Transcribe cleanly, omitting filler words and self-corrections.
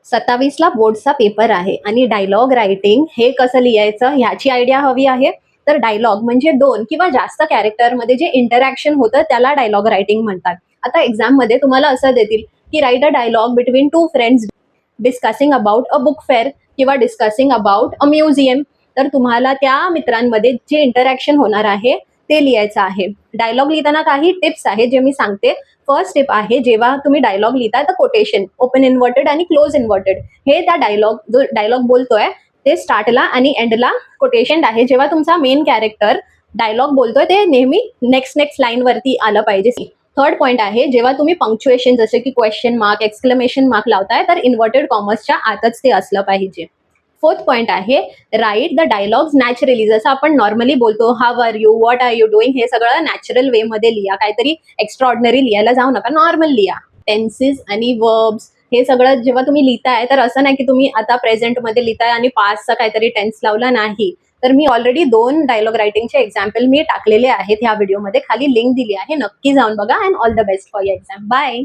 27ला बोर्डचा paper आहे आणि dialogue writing हे कसं लिहायचं ह्याची आयडिया हवी आहे. तर डायलॉग म्हणजे 2 किंवा जास्त कॅरेक्टरमध्ये जे इंटरॅक्शन होतं त्याला डायलॉग रायटिंग म्हणतात. आता एक्झाममध्ये तुम्हाला असं देतील की write a dialogue between two friends discussing about a book fair किंवा डिस्कसिंग अबाउट अ म्युझियम. तर तुम्हाला त्या मित्रांमध्ये जे इंटरॅक्शन होणार आहे ते लिहायचं आहे. डायलॉग लिहिताना काही टिप्स आहेत जे मी सांगते. फर्स्ट टिप आहे, जेव्हा तुम्ही डायलॉग लिहिता तर कोटेशन ओपन इन्व्हर्टेड आणि क्लोज इन्व्हर्टेड हे त्या जो डायलॉग बोलतोय ते स्टार्टला आणि एंडला कोटेशन आहे. जेव्हा तुमचा मेन कॅरेक्टर डायलॉग बोलतोय ते नेहमी नेक्स्ट लाईन वरती आलं पाहिजे. थर्ड पॉईंट आहे, जेव्हा तुम्ही पंक्च्युएशन जसे की क्वेश्चन मार्क एक्सक्लेमेशन मार्क लावताय तर इन्व्हर्टेड कॉमर्सच्या आतच ते असलं पाहिजे. फोर्थ पॉईंट आहे, राईट द डायलॉग्स नॅचरली. जसं आपण नॉर्मली बोलतो how are you, what are you doing, हे सगळं नॅचरल वे मध्ये लिहा. काहीतरी एक्स्ट्रॉर्डनरी लिहायला जाऊ नका, नॉर्मल लिहा. टेन्सेस आणि वर्ब्स हे सगळं जेव्हा तुम्ही लिहिताय तर असं नाही की तुम्ही आता प्रेझेंट मध्ये लिहिताय आणि पास्टचा काहीतरी टेन्स लावला नाही. तर मी ऑलरेडी 2 डायलॉग रायटिंगचे एक्झाम्पल मी टाकलेले आहेत ह्या व्हिडिओमध्ये. खाली लिंक दिली आहे, नक्की जाऊन बघा. And all the best for your exam. Bye.